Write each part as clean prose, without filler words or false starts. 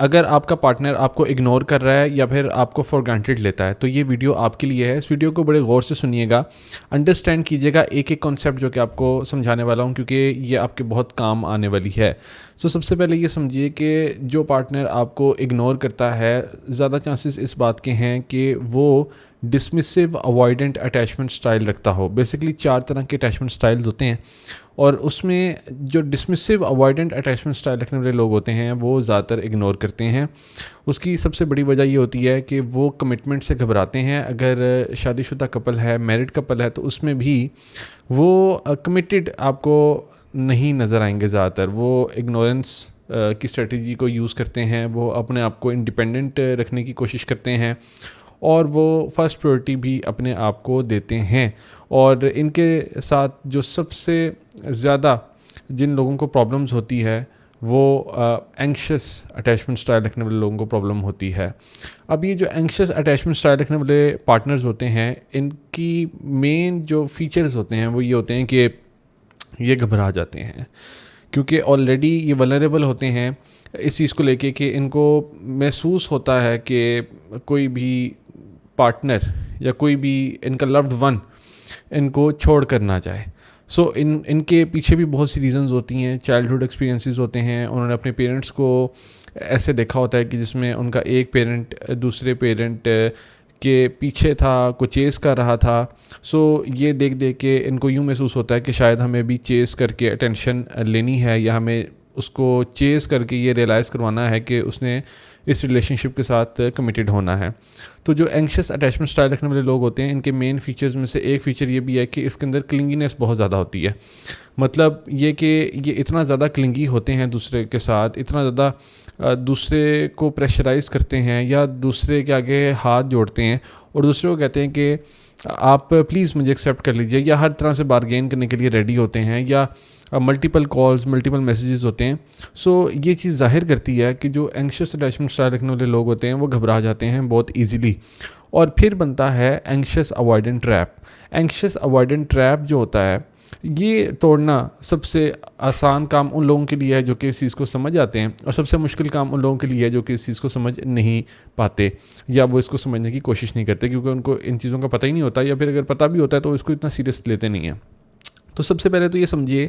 اگر آپ کا پارٹنر آپ کو اگنور کر رہا ہے یا پھر آپ کو فار گرانٹیڈ لیتا ہے تو یہ ویڈیو آپ کے لیے ہے. اس ویڈیو کو بڑے غور سے سنیے گا, انڈرسٹینڈ کیجیے گا ایک ایک کانسیپٹ جو کہ آپ کو سمجھانے والا ہوں, کیونکہ یہ آپ کے بہت کام آنے والی ہے. سب سے پہلے یہ سمجھیے کہ جو پارٹنر آپ کو اگنور کرتا ہے, زیادہ چانسز اس بات کے ہیں کہ وہ ڈسمسو اوائڈنٹ اٹیچمنٹ سٹائل رکھتا ہو. بیسکلی 4 طرح کے اٹیچمنٹ سٹائلز ہوتے ہیں, اور اس میں جو ڈسمسو اوائڈنٹ اٹیچمنٹ سٹائل رکھنے والے لوگ ہوتے ہیں وہ زیادہ تر اگنور کرتے ہیں. اس کی سب سے بڑی وجہ یہ ہوتی ہے کہ وہ کمٹمنٹ سے گھبراتے ہیں. اگر شادی شدہ کپل ہے, میرڈ کپل ہے, تو اس میں بھی وہ کمیٹڈ آپ کو نہیں نظر آئیں گے. زیادہ تر وہ اگنورنس کی اسٹریٹجی کو یوز کرتے ہیں, وہ اپنے آپ کو انڈیپینڈنٹ رکھنے کی کوشش کرتے ہیں, اور وہ فرسٹ پریورٹی بھی اپنے آپ کو دیتے ہیں. اور ان کے ساتھ جو سب سے زیادہ جن لوگوں کو پرابلمز ہوتی ہے وہ اینکشس اٹیچمنٹ سٹائل رکھنے والے لوگوں کو پرابلم ہوتی ہے. اب یہ جو اینکشس اٹیچمنٹ سٹائل رکھنے والے پارٹنرز ہوتے ہیں, ان کی مین جو فیچرز ہوتے ہیں وہ یہ ہوتے ہیں کہ یہ گھبرا جاتے ہیں, کیونکہ آلریڈی یہ ولنریبل ہوتے ہیں اس چیز کو لے کے کہ ان کو محسوس ہوتا ہے کہ کوئی بھی پارٹنر یا کوئی بھی ان کا لوڈ ون ان کو چھوڑ کر نہ جائے. ان کے پیچھے بھی بہت سی ریزنز ہوتی ہیں. چائلڈہڈ ایکسپیرینسز ہوتے ہیں, انہوں نے اپنے پیرنٹس کو ایسے دیکھا ہوتا ہے کہ جس میں ان کا ایک پیرنٹ دوسرے پیرنٹ کے پیچھے تھا, کو چیز کر رہا تھا. یہ دیکھ کے ان کو یوں محسوس ہوتا ہے کہ شاید ہمیں بھی چیز کر کے اٹینشن لینی ہے, یا ہمیں اس کو چیز کر کے یہ ریئلائز کروانا ہے کہ اس نے اس ریلیشن شپ کے ساتھ کمیٹڈ ہونا ہے. تو جو اینکشس اٹیچمنٹ سٹائل رکھنے والے لوگ ہوتے ہیں, ان کے مین فیچرز میں سے ایک فیچر یہ بھی ہے کہ اس کے اندر کلنگینس بہت زیادہ ہوتی ہے. مطلب یہ کہ یہ اتنا زیادہ کلنگی ہوتے ہیں دوسرے کے ساتھ, اتنا زیادہ دوسرے کو پریشرائز کرتے ہیں یا دوسرے کے آگے ہاتھ جوڑتے ہیں اور دوسرے کو کہتے ہیں کہ آپ پلیز مجھے ایکسیپٹ کر لیجئے, یا ہر طرح سے بارگین کرنے کے لیے ریڈی ہوتے ہیں, یا ملٹیپل کالز ملٹیپل میسیجز ہوتے ہیں. یہ چیز ظاہر کرتی ہے کہ جو اینکشس اٹیچمنٹ سٹائل رکھنے والے لوگ ہوتے ہیں وہ گھبرا جاتے ہیں بہت ایزیلی. اور پھر بنتا ہے anxious avoidant trap. Anxious avoidant trap جو ہوتا ہے یہ توڑنا سب سے آسان کام ان لوگوں کے لیے ہے جو کہ اس چیز کو سمجھ آتے ہیں, اور سب سے مشکل کام ان لوگوں کے لیے ہے جو کہ اس چیز کو سمجھ نہیں پاتے, یا وہ اس کو سمجھنے کی کوشش نہیں کرتے, کیونکہ ان کو ان چیزوں کا پتہ ہی نہیں ہوتا, یا پھر اگر پتہ بھی ہوتا ہے تو اس کو اتنا سیریس لیتے نہیں ہیں. تو سب سے پہلے تو یہ سمجھیے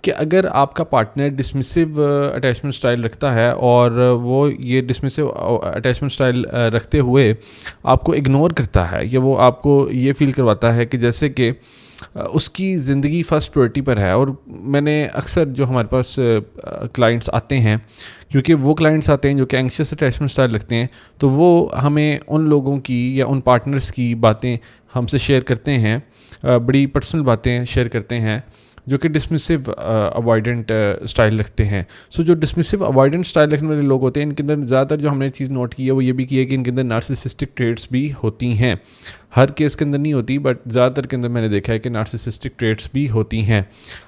کہ اگر آپ کا پارٹنر ڈسمسو اٹیچمنٹ سٹائل رکھتا ہے اور وہ یہ ڈسمسو اٹیچمنٹ سٹائل رکھتے ہوئے آپ کو اگنور کرتا ہے, یا وہ آپ کو یہ فیل کرواتا ہے کہ جیسے کہ اس کی زندگی فرسٹ پریورٹی پر ہے. اور میں نے اکثر جو ہمارے پاس کلائنٹس آتے ہیں, کیونکہ وہ کلائنٹس آتے ہیں جو کہ اینکشس اٹیچمنٹ سٹائل رکھتے ہیں, تو وہ ہمیں ان لوگوں کی یا ان پارٹنرز کی باتیں ہم سے شیئر کرتے ہیں, بڑی پرسنل باتیں شیئر کرتے ہیں جو کہ ڈسمسو اوائڈنٹ سٹائل رکھتے ہیں. جو ڈسمسو اوائڈنٹ سٹائل رکھنے والے لوگ ہوتے ہیں, ان کے اندر زیادہ تر جو ہم نے چیز نوٹ کی ہے وہ یہ بھی کی ہے کہ ان کے اندر نارسسسٹک ٹریٹس بھی ہوتی ہیں. ہر کیس کے اندر نہیں ہوتی, بٹ زیادہ تر کے اندر میں نے دیکھا ہے کہ نارسسسٹک ٹریٹس بھی ہوتی ہیں.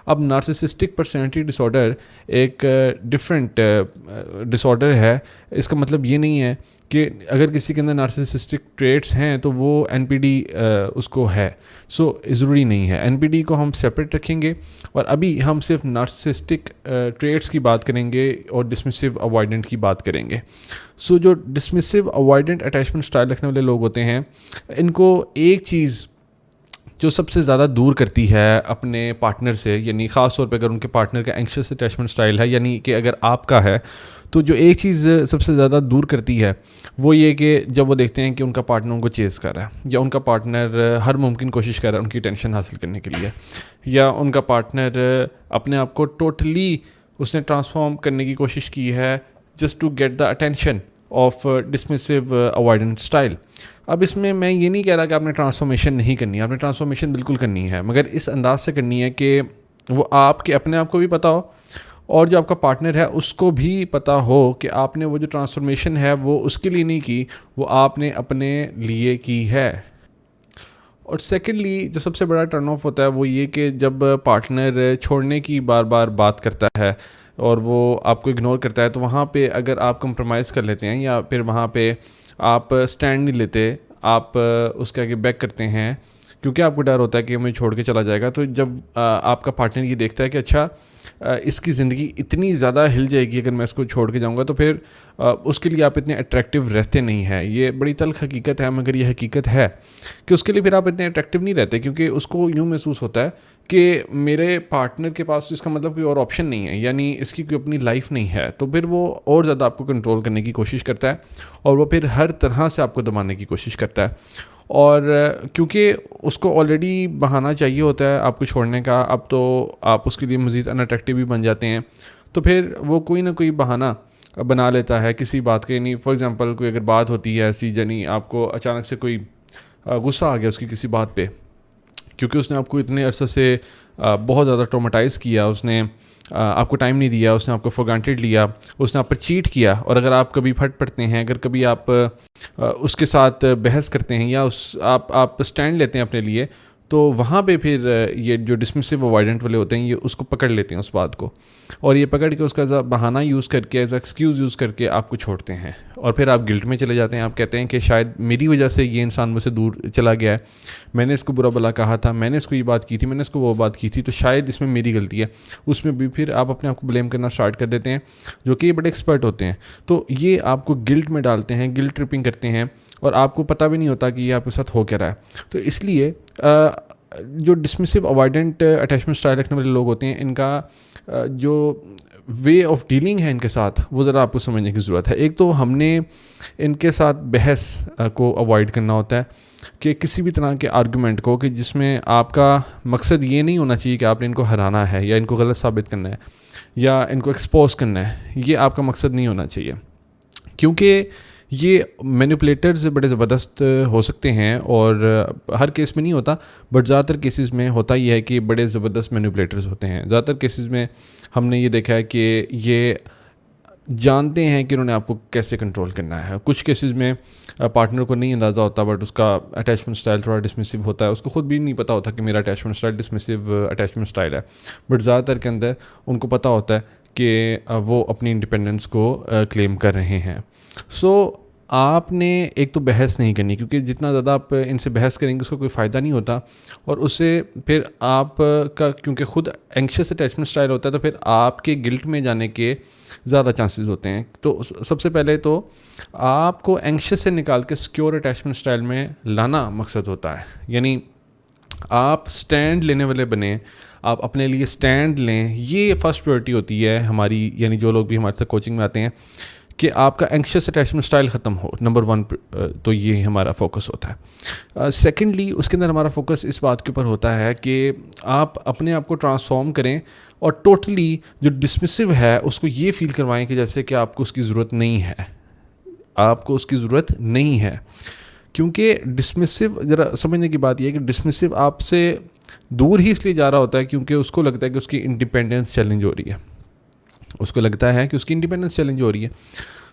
اب نارسسسٹک پرسنالٹی ڈس آرڈر ایک ڈفرینٹ ڈس آرڈر ہے. اس کا مطلب یہ نہیں ہے کہ اگر کسی کے اندر نارسسسٹک ٹریٹس ہیں تو وہ این پی ڈی اس کو ہے. ضروری نہیں ہے. این پی ڈی کو ہم سیپریٹ رکھیں گے, اور ابھی ہم صرف نارسسسٹک ٹریٹس کی بات کریں گے اور ڈسمسو اوائڈنٹ کی بات کریں گے. جو ڈسمسو اوائڈنٹ اٹیچمنٹ سٹائل رکھنے والے لوگ ہوتے ہیں, ان کو ایک چیز جو سب سے زیادہ دور کرتی ہے اپنے پارٹنر سے, یعنی خاص طور پہ اگر ان کے پارٹنر کا اینکشس اٹیچمنٹ سٹائل ہے, یعنی کہ اگر آپ کا ہے, تو جو ایک چیز سب سے زیادہ دور کرتی ہے وہ یہ کہ جب وہ دیکھتے ہیں کہ ان کا پارٹنر ان کو چیز کر رہا ہے, یا ان کا پارٹنر ہر ممکن کوشش کر رہا ہے ان کی ٹینشن حاصل کرنے کے لیے, یا ان کا پارٹنر اپنے آپ کو ٹوٹلی اس نے ٹرانسفارم کرنے کی کوشش کی ہے just to get the attention of dismissive avoidant style. اب اس میں یہ نہیں کہہ رہا کہ آپ نے ٹرانسفارمیشن نہیں کرنی ہے, آپ نے ٹرانسفارمیشن بالکل کرنی ہے, مگر اس انداز سے کرنی ہے کہ وہ آپ کے اپنے آپ کو بھی پتہ ہو, اور جو آپ کا پارٹنر ہے اس کو بھی پتہ ہو کہ آپ نے وہ جو ٹرانسفارمیشن ہے وہ اس کے لیے نہیں کی, وہ آپ نے اپنے لیے کی ہے. اور سیکنڈلی جو سب سے بڑا ٹرن آف ہوتا ہے وہ یہ کہ جب پارٹنر چھوڑنے کی بار بار بات کرتا ہے اور وہ آپ کو اگنور کرتا ہے, تو وہاں پہ اگر آپ کمپرومائز کر لیتے ہیں, یا پھر وہاں پہ آپ سٹینڈ نہیں لیتے, آپ اس کے آگے بیک کرتے ہیں کیونکہ آپ کو ڈر ہوتا ہے کہ مجھے چھوڑ کے چلا جائے گا. تو جب آپ کا پارٹنر یہ دیکھتا ہے کہ اچھا اس کی زندگی اتنی زیادہ ہل جائے گی اگر میں اس کو چھوڑ کے جاؤں گا, تو پھر اس کے لیے آپ اتنے اٹریکٹیو رہتے نہیں ہیں. یہ بڑی تلخ حقیقت ہے, مگر یہ حقیقت ہے کہ اس کے لیے پھر آپ اتنے اٹریکٹیو نہیں رہتے, کیونکہ اس کو یوں محسوس ہوتا ہے کہ میرے پارٹنر کے پاس اس کا مطلب کوئی اور آپشن نہیں ہے, یعنی اس کی کوئی اپنی لائف نہیں ہے. تو پھر وہ اور زیادہ آپ کو کنٹرول کرنے کی کوشش کرتا ہے, اور وہ پھر ہر طرح سے آپ کو دبانے کی کوشش کرتا ہے. اور کیونکہ اس کو آلریڈی بہانہ چاہیے ہوتا ہے آپ کو چھوڑنے کا, اب تو آپ اس کے لیے مزید ان اٹریکٹیو بھی بن جاتے ہیں, تو پھر وہ کوئی نہ کوئی بہانہ بنا لیتا ہے کسی بات کے. یعنی فار ایگزامپل کوئی اگر بات ہوتی ہے ایسی, یعنی آپ کو اچانک سے کوئی غصہ آ گیا اس کی کسی بات پہ, کیونکہ اس نے آپ کو اتنے عرصے سے بہت زیادہ ٹروماٹائز کیا, اس نے آپ کو ٹائم نہیں دیا, اس نے آپ کو فار گرانٹیڈ لیا, اس نے آپ پر چیٹ کیا. اور اگر آپ کبھی پھٹ پڑتے ہیں, اگر کبھی آپ اس کے ساتھ بحث کرتے ہیں یا آپ اسٹینڈ لیتے ہیں اپنے لیے, تو وہاں پہ پھر یہ جو ڈسمسو اوائڈنٹ والے ہوتے ہیں یہ اس کو پکڑ لیتے ہیں اس بات کو, اور یہ پکڑ کے اس کا ایز اے بہانہ یوز کر کے, ایز اے ایکسکیوز یوز کر کے آپ کو چھوڑتے ہیں. اور پھر آپ گلٹ میں چلے جاتے ہیں, آپ کہتے ہیں کہ شاید میری وجہ سے یہ انسان مجھ سے دور چلا گیا ہے, میں نے اس کو برا بلا کہا تھا, میں نے اس کو یہ بات کی تھی, میں نے اس کو وہ بات کی تھی, تو شاید اس میں میری غلطی ہے. اس میں بھی پھر آپ اپنے آپ کو بلیم کرنا اسٹارٹ کر دیتے ہیں, جو کہ یہ بڑے ایکسپرٹ ہوتے ہیں. تو یہ آپ کو گلٹ میں ڈالتے ہیں, گلٹ ٹرپنگ کرتے ہیں, اور آپ کو پتہ بھی نہیں ہوتا کہ یہ آپ کے ساتھ ہو کیا رہا ہے. تو اس لیے جو ڈسمسو اوائڈنٹ اٹیچمنٹ اسٹائل رکھنے والے لوگ ہوتے ہیں, ان کا جو وے آف ڈیلنگ ہے ان کے ساتھ, وہ ذرا آپ کو سمجھنے کی ضرورت ہے. ایک تو ہم نے ان کے ساتھ بحث کو اوائڈ کرنا ہوتا ہے, کہ کسی بھی طرح کے آرگومنٹ کو کہ جس میں آپ کا مقصد یہ نہیں ہونا چاہیے کہ آپ نے ان کو ہرانا ہے یا ان کو غلط ثابت کرنا ہے یا ان کو ایکسپوز کرنا ہے. یہ آپ کا مقصد نہیں ہونا چاہیے, کیونکہ یہ مینیپولیٹرز بڑے زبردست ہو سکتے ہیں, اور ہر کیس میں نہیں ہوتا, بٹ زیادہ تر کیسز میں ہوتا یہ ہے کہ بڑے زبردست مینیپولیٹرز ہوتے ہیں. زیادہ تر کیسز میں ہم نے یہ دیکھا ہے کہ یہ جانتے ہیں کہ انہوں نے آپ کو کیسے کنٹرول کرنا ہے. کچھ کیسز میں پارٹنر کو نہیں اندازہ ہوتا, بٹ اس کا اٹیچمنٹ اسٹائل تھوڑا ڈسمسو ہوتا ہے, اس کو خود بھی نہیں پتہ ہوتا کہ میرا اٹیچمنٹ اسٹائل ڈسمسو اٹیچمنٹ اسٹائل ہے, بٹ زیادہ تر کے اندر ان کو پتہ ہوتا ہے کہ وہ اپنی انڈیپینڈنس کو کلیم کر رہے ہیں. سو آپ نے ایک تو بحث نہیں کرنی, کیونکہ جتنا زیادہ آپ ان سے بحث کریں گے اس کو کوئی فائدہ نہیں ہوتا, اور اس سے پھر آپ کا کیونکہ خود اینکشس اٹیچمنٹ اسٹائل ہوتا ہے, تو پھر آپ کے گلٹ میں جانے کے زیادہ چانسز ہوتے ہیں. تو سب سے پہلے تو آپ کو اینکشس سے نکال کے سیکیور اٹیچمنٹ اسٹائل میں لانا مقصد ہوتا ہے. یعنی آپ سٹینڈ لینے والے بنیں, آپ اپنے لیے سٹینڈ لیں. یہ فرسٹ پریورٹی ہوتی ہے ہماری, یعنی جو لوگ بھی ہمارے ساتھ کوچنگ میں آتے ہیں, کہ آپ کا اینکشس اٹیچمنٹ اسٹائل ختم ہو. نمبر 1 تو یہ ہمارا فوکس ہوتا ہے. سیکنڈلی اس کے اندر ہمارا فوکس اس بات کے اوپر ہوتا ہے کہ آپ اپنے آپ کو ٹرانسفارم کریں, اور ٹوٹلی جو ڈسمسو ہے اس کو یہ فیل کروائیں کہ جیسے کہ آپ کو اس کی ضرورت نہیں ہے, آپ کو اس کی ضرورت نہیں ہے. کیونکہ ڈسمسو, ذرا سمجھنے کی بات یہ ہے کہ ڈسمسو آپ سے دور ہی اس لیے جا رہا ہوتا ہے کیونکہ اس کو لگتا ہے کہ اس کی انڈیپینڈنس چیلنج ہو رہی ہے, اس کو لگتا ہے کہ اس کی انڈیپینڈنس چیلنج ہو رہی ہے.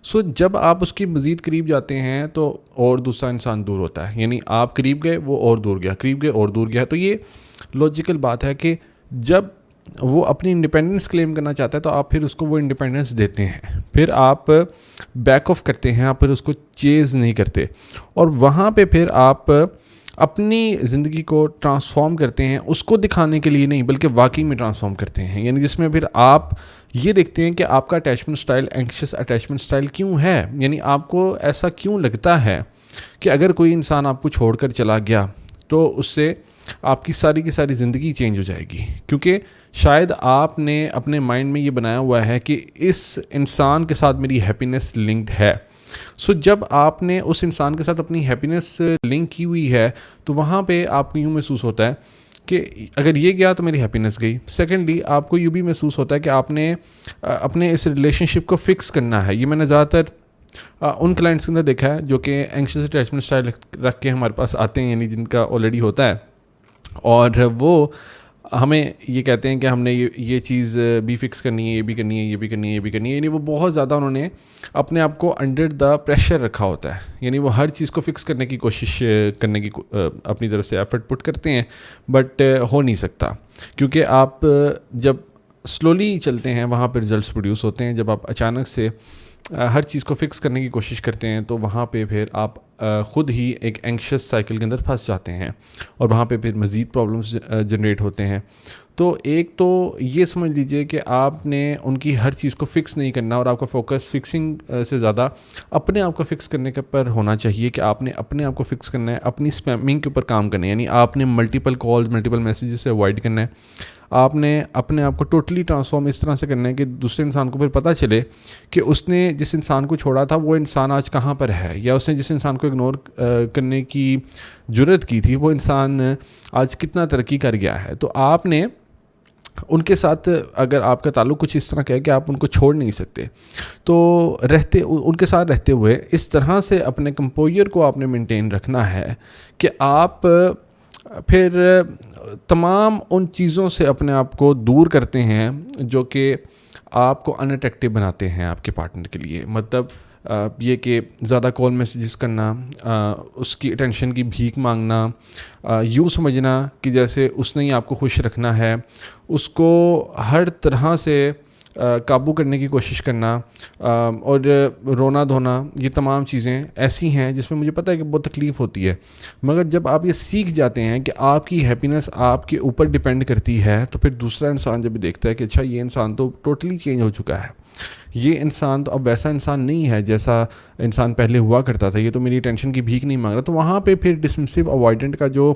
سو جب آپ اس کی مزید قریب جاتے ہیں تو اور دوسرا انسان دور ہوتا ہے, یعنی آپ قریب گئے وہ اور دور گیا, قریب گئے اور دور گیا. تو یہ لاجیکل بات ہے کہ جب وہ اپنی انڈیپینڈنس کلیم کرنا چاہتا ہے تو آپ پھر اس کو وہ انڈیپینڈنس دیتے ہیں, پھر آپ بیک آف کرتے ہیں, آپ پھر اس کو چیز نہیں کرتے, اور وہاں پہ پھر آپ اپنی زندگی کو ٹرانسفارم کرتے ہیں, اس کو دکھانے کے لیے نہیں بلکہ واقعی میں ٹرانسفارم کرتے ہیں. یعنی جس میں پھر آپ یہ دیکھتے ہیں کہ آپ کا attachment style anxious attachment style کیوں ہے, یعنی آپ کو ایسا کیوں لگتا ہے کہ اگر کوئی انسان آپ کو چھوڑ کر چلا گیا تو اس سے آپ کی ساری کی ساری زندگی چینج ہو جائے گی. کیونکہ شاید آپ نے اپنے مائنڈ میں یہ بنایا ہوا ہے کہ اس انسان کے ساتھ میری ہیپینس لنکڈ ہے. سو جب آپ نے اس انسان کے ساتھ اپنی ہیپینس لنک کی ہوئی ہے تو وہاں پہ آپ کو یوں محسوس ہوتا ہے کہ اگر یہ گیا تو میری ہیپینس گئی. سیکنڈلی آپ کو یوں بھی محسوس ہوتا ہے کہ آپ نے اپنے اس ریلیشن شپ کو فکس کرنا ہے. یہ میں نے زیادہ تر ان کلائنٹس کے اندر دیکھا ہے جو کہ اینکشس اٹیچمنٹ اسٹائل رکھ کے ہمارے پاس آتے ہیں, یعنی جن کا آلریڈی ہوتا ہے, اور وہ ہمیں یہ کہتے ہیں کہ ہم نے یہ چیز بھی فکس کرنی ہے, یہ بھی کرنی ہے, یہ بھی کرنی ہے, یہ بھی کرنی ہے. یعنی وہ بہت زیادہ انہوں نے اپنے آپ کو انڈر دا پریشر رکھا ہوتا ہے, یعنی وہ ہر چیز کو فکس کرنے کی کوشش کرنے کی اپنی طرف سے ایفرٹ پٹ کرتے ہیں, بٹ ہو نہیں سکتا. کیونکہ آپ جب سلولی چلتے ہیں وہاں پہ رزلٹس پروڈیوس ہوتے ہیں. جب آپ اچانک سے ہر چیز کو فکس کرنے کی کوشش کرتے ہیں تو وہاں پہ پھر آپ خود ہی ایک اینکشس سائیکل کے اندر پھنس جاتے ہیں اور وہاں پہ پھر مزید پرابلمس جنریٹ ہوتے ہیں. تو ایک تو یہ سمجھ لیجئے کہ آپ نے ان کی ہر چیز کو فکس نہیں کرنا, اور آپ کا فوکس فکسنگ سے زیادہ اپنے آپ کو فکس کرنے کے پر ہونا چاہیے کہ آپ نے اپنے آپ کو فکس کرنا ہے, اپنی اسپیمنگ کے اوپر کام کرنا ہے. یعنی آپ نے ملٹیپل کالز, ملٹیپل میسیجز سے اوائڈ کرنا ہے. آپ نے اپنے آپ کو ٹوٹلی ٹرانسفارم اس طرح سے کرنا ہے کہ دوسرے انسان کو پھر پتہ چلے کہ اس نے جس انسان کو چھوڑا تھا وہ انسان آج کہاں پر ہے, یا اس نے جس انسان کو اگنور کرنے کی جرت کی تھی وہ انسان آج کتنا ترقی کر گیا ہے. تو آپ نے ان کے ساتھ, اگر آپ کا تعلق کچھ اس طرح کا ہے کہ آپ ان کو چھوڑ نہیں سکتے, تو ان کے ساتھ رہتے ہوئے اس طرح سے اپنے کمپوئر کو آپ نے مینٹین رکھنا ہے کہ آپ پھر تمام ان چیزوں سے اپنے آپ کو دور کرتے ہیں جو کہ آپ کو ان اٹریکٹیو بناتے ہیں آپ کے پارٹنر کے لیے. مطلب یہ کہ زیادہ کال میسیجز کرنا, اس کی اٹینشن کی بھیک مانگنا, یوں سمجھنا کہ جیسے اس نے ہی آپ کو خوش رکھنا ہے, اس کو ہر طرح سے قابو کرنے کی کوشش کرنا, اور رونا دھونا, یہ تمام چیزیں ایسی ہیں جس میں مجھے پتہ ہے کہ بہت تکلیف ہوتی ہے. مگر جب آپ یہ سیکھ جاتے ہیں کہ آپ کی ہیپینس آپ کے اوپر ڈیپینڈ کرتی ہے, تو پھر دوسرا انسان جب دیکھتا ہے کہ اچھا یہ انسان تو ٹوٹلی چینج ہو چکا ہے, یہ انسان تو اب ویسا انسان نہیں ہے جیسا انسان پہلے ہوا کرتا تھا, یہ تو میری ٹینشن کی بھیک نہیں مانگ رہا, تو وہاں پہ پھر ڈسمسو اوائڈنٹ کا جو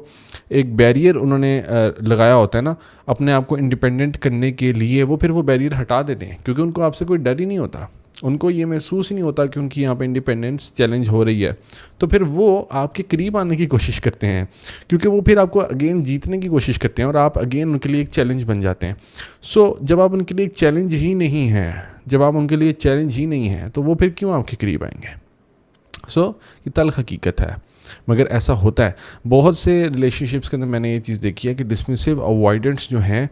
ایک بیریئر انہوں نے لگایا ہوتا ہے نا اپنے آپ کو انڈیپینڈنٹ کرنے کے لیے, وہ پھر وہ بیریئر ہٹا دیتے ہیں, کیونکہ ان کو آپ سے کوئی ڈر ہی نہیں ہوتا, ان کو یہ محسوس ہی نہیں ہوتا کہ ان کی یہاں پہ انڈیپینڈنس چیلنج ہو رہی ہے. تو پھر وہ آپ کے قریب آنے کی کوشش کرتے ہیں, کیونکہ وہ پھر آپ کو اگین جیتنے کی کوشش کرتے ہیں, اور آپ اگین ان کے لیے ایک چیلنج بن جاتے ہیں. جب آپ ان کے لیے ایک چیلنج ہی نہیں ہیں, جب آپ ان کے لیے چیلنج ہی نہیں ہیں, تو وہ پھر کیوں آپ کے قریب آئیں گے؟ یہ تلخ حقیقت ہے, مگر ایسا ہوتا ہے. بہت سے ریلیشن شپس کے اندر میں نے یہ چیز دیکھی ہے کہ ڈسمسو اوائڈنٹس جو ہیں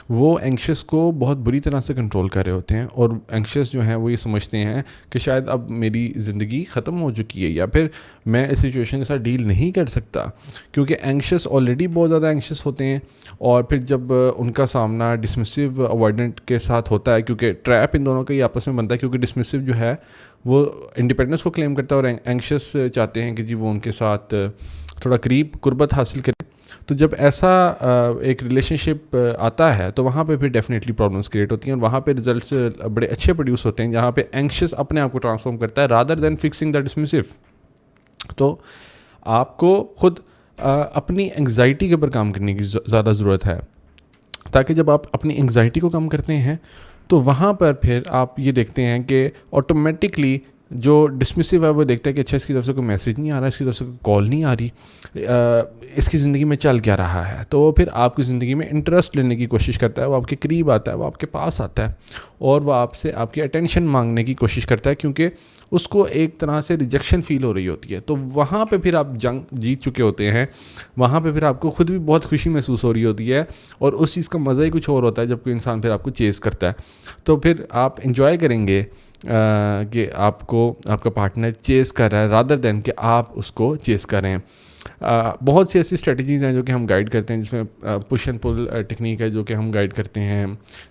وہ اینکشس کو بہت بری طرح سے کنٹرول کر رہے ہوتے ہیں, اور اینکشس جو ہیں وہ یہ سمجھتے ہیں کہ شاید اب میری زندگی ختم ہو چکی ہے, یا پھر میں اس سچویشن کے ساتھ ڈیل نہیں کر سکتا, کیونکہ اینکشس آلریڈی بہت زیادہ اینکشس ہوتے ہیں. اور پھر جب ان کا سامنا ڈسمسو اوائڈنٹ کے ساتھ ہوتا ہے, کیونکہ ٹریپ ان دونوں کا ہی آپس میں بنتا ہے, کیونکہ ڈسمسو جو ہے وہ انڈیپینڈنس کو کلیم کرتا ہے اور اینکشس چاہتے ہیں کہ جی وہ ان کے ساتھ تھوڑا قریب قربت حاصل کریں. تو جب ایسا ایک ریلیشن شپ آتا ہے تو وہاں پہ پھر ڈیفینیٹلی پرابلمس کریٹ ہوتی ہیں, اور وہاں پہ ریزلٹس بڑے اچھے پروڈیوس ہوتے ہیں جہاں پہ اینکشس اپنے آپ کو ٹرانسفارم کرتا ہے رادر دین فکسنگ دا ڈسمسو. تو آپ کو خود اپنی انگزائٹی کے اوپر کام کرنے کی زیادہ ضرورت ہے, تاکہ جب آپ اپنی انگزائٹی کو کم کرتے ہیں تو وہاں پر پھر آپ یہ دیکھتے ہیں کہ آٹومیٹکلی جو ڈسمسو ہے وہ دیکھتا ہے کہ اچھا اس کی طرف سے کوئی میسیج نہیں آ رہا, اس کی طرف سے کوئی کال نہیں آ رہی, اس کی زندگی میں چل کیا رہا ہے. تو وہ پھر آپ کی زندگی میں انٹرسٹ لینے کی کوشش کرتا ہے, وہ آپ کے قریب آتا ہے, وہ آپ کے پاس آتا ہے, اور وہ آپ سے آپ کی اٹینشن مانگنے کی کوشش کرتا ہے, کیونکہ اس کو ایک طرح سے ریجیکشن فیل ہو رہی ہوتی ہے. تو وہاں پہ پھر آپ جنگ جیت چکے ہوتے ہیں, وہاں پہ پھر آپ کو خود بھی بہت خوشی محسوس ہو رہی ہوتی ہے, اور اس چیز کا مزہ ہی کچھ اور ہوتا ہے جب کوئی انسان پھر آپ کو چیز کرتا ہے. تو پھر آپ انجوائے کریں گے کہ آپ کو آپ کا پارٹنر چیز کر رہا ہے رادر دین کہ آپ اس کو چیز کریں. بہت سی ایسی اسٹریٹجیز ہیں جو کہ ہم گائیڈ کرتے ہیں, جس میں پش اینڈ پل ٹیکنیک ہے جو کہ ہم گائیڈ کرتے ہیں,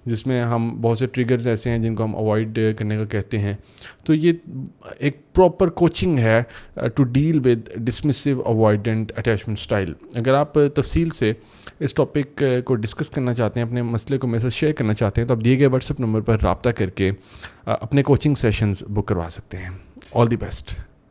جس میں ہم بہت سے ٹریگرز ایسے ہیں جن کو ہم اوائڈ کرنے کا کہتے ہیں. تو یہ ایک پراپر کوچنگ ہے to deal with dismissive avoidant attachment style. اگر آپ تفصیل سے اس ٹاپک کو ڈسکس کرنا چاہتے ہیں, اپنے مسئلے کو میرے ساتھ شیئر کرنا چاہتے ہیں, تو آپ دیے گئے واٹس ایپ نمبر پر رابطہ کر کے اپنے کوچنگ سیشنز بک کروا سکتے ہیں. آل دی بیسٹ.